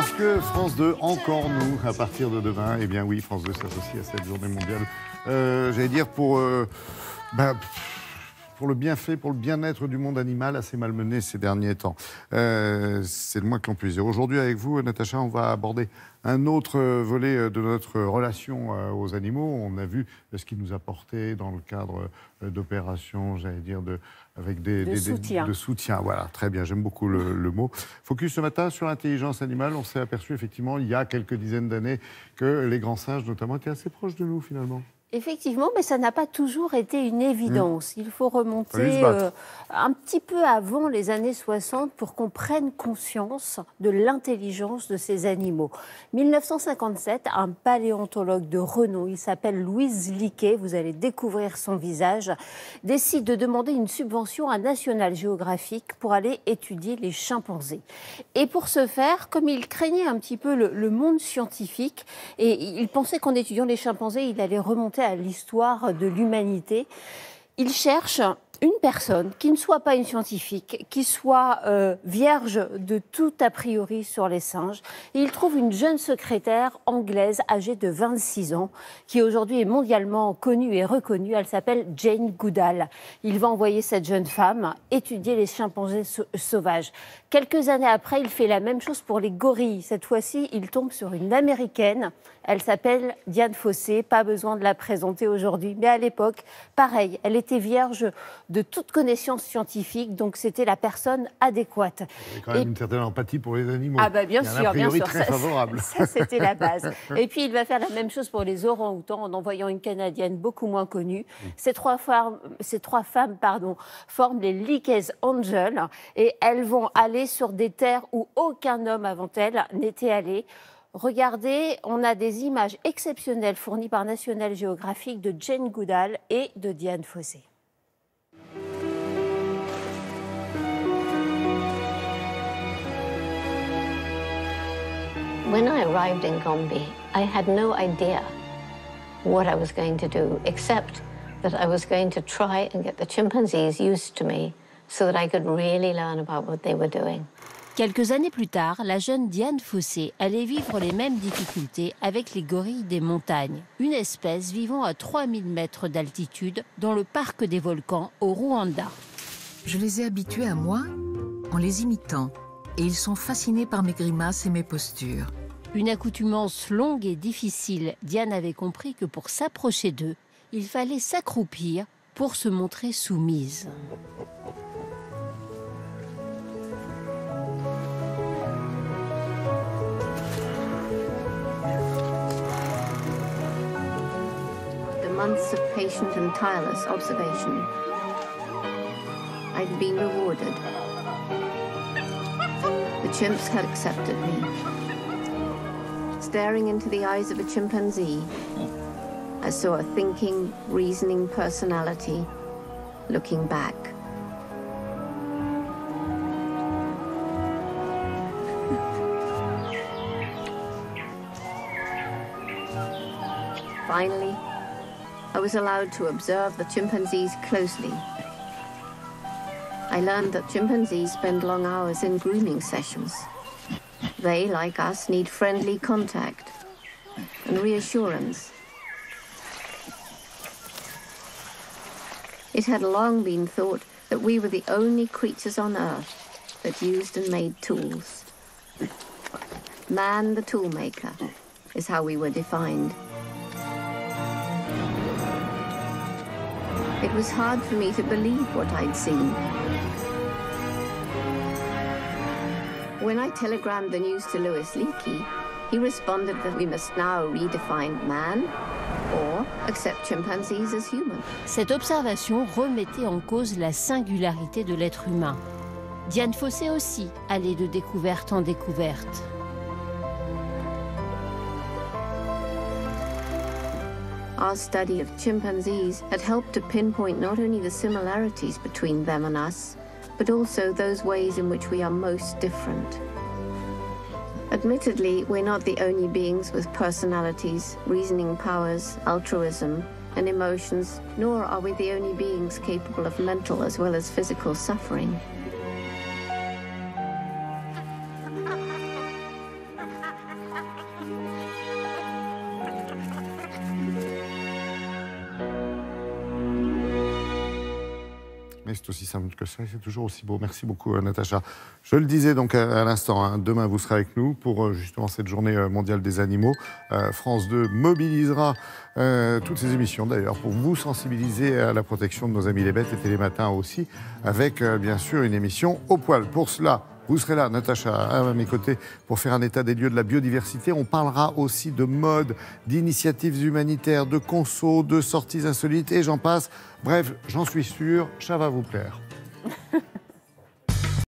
Parce que France 2, encore nous, à partir de demain, eh bien oui, France 2 s'associe à cette journée mondiale, j'allais dire pour le bienfait, pour le bien-être du monde animal assez malmené ces derniers temps. C'est le moins que l'on puisse dire. Aujourd'hui, avec vous, Natacha, on va aborder un autre volet de notre relation aux animaux. On a vu ce qu'il nous apportait dans le cadre d'opérations, j'allais dire, avec de soutien. Voilà, très bien, j'aime beaucoup le mot. Focus ce matin sur l'intelligence animale. On s'est aperçu effectivement, il y a quelques dizaines d'années, que les grands singes, notamment, étaient assez proches de nous, finalement. Effectivement, mais ça n'a pas toujours été une évidence. Il faut remonter un petit peu avant les années 60 pour qu'on prenne conscience de l'intelligence de ces animaux. 1957, un paléontologue de renom, il s'appelle Louis Leakey, vous allez découvrir son visage, décide de demander une subvention à National Geographic pour aller étudier les chimpanzés. Et pour ce faire, comme il craignait un petit peu le monde scientifique, et il pensait qu'en étudiant les chimpanzés, il allait remonter à l'histoire de l'humanité. Il cherche une personne qui ne soit pas une scientifique, qui soit vierge de tout a priori sur les singes. Et il trouve une jeune secrétaire anglaise âgée de 26 ans, qui aujourd'hui est mondialement connue et reconnue. Elle s'appelle Jane Goodall. Il va envoyer cette jeune femme étudier les chimpanzés sauvages. Quelques années après, il fait la même chose pour les gorilles. Cette fois-ci, il tombe sur une Américaine. Elle s'appelle Dian Fossey, pas besoin de la présenter aujourd'hui. Mais à l'époque, pareil, elle était vierge de toute connaissance scientifique, donc c'était la personne adéquate. Il y a quand même une certaine empathie pour les animaux. Ah bah bien sûr, bien sûr. Très favorable. Ça, c'était la base. Et puis il va faire la même chose pour les orang-outans en envoyant une Canadienne beaucoup moins connue. Ces trois femmes forment les Leakey's Angels et elles vont aller sur des terres où aucun homme avant elles n'était allé. Regardez, on a des images exceptionnelles fournies par National Geographic de Jane Goodall et de Dian Fossey. When I arrived in Gombe, I had no idea what I was going to do, except that I was going to try and get the chimpanzees used to me so that I could really learn about what they were doing. Quelques années plus tard, la jeune Dian Fossey allait vivre les mêmes difficultés avec les gorilles des montagnes, une espèce vivant à 3000 mètres d'altitude dans le parc des volcans au Rwanda. Je les ai habitués à moi en les imitant, et ils sont fascinés par mes grimaces et mes postures. Une accoutumance longue et difficile, Dian avait compris que pour s'approcher d'eux, il fallait s'accroupir pour se montrer soumise. Months of patient and tireless observation, I'd been rewarded. The chimps had accepted me. Staring into the eyes of a chimpanzee, I saw a thinking, reasoning personality looking back. Finally, I was allowed to observe the chimpanzees closely. I learned that chimpanzees spend long hours in grooming sessions. They, like us, need friendly contact and reassurance. It had long been thought that we were the only creatures on Earth that used and made tools. Man the toolmaker is how we were defined. It was hard for me to believe what I'd seen. When I telegrammed the news to Louis Leakey, he responded that we must now redefine man or accept chimpanzees as human. Cette observation remettait en cause la singularité de l'être humain. Dian Fossey aussi allait de découverte en découverte. Our study of chimpanzees had helped to pinpoint not only the similarities between them and us, but also those ways in which we are most different. Admittedly, we're not the only beings with personalities, reasoning powers, altruism, and emotions, nor are we the only beings capable of mental as well as physical suffering. Mais c'est aussi simple que ça, c'est toujours aussi beau. Merci beaucoup, Natacha. Je le disais donc à l'instant, hein, demain vous serez avec nous pour justement cette journée mondiale des animaux. France 2 mobilisera toutes ces émissions d'ailleurs pour vous sensibiliser à la protection de nos amis les bêtes et Télématin aussi, avec bien sûr une émission au poil. Pour cela, vous serez là, Natacha, à mes côtés, pour faire un état des lieux de la biodiversité. On parlera aussi de mode, d'initiatives humanitaires, de conso, de sorties insolites et j'en passe. Bref, j'en suis sûr, ça va vous plaire.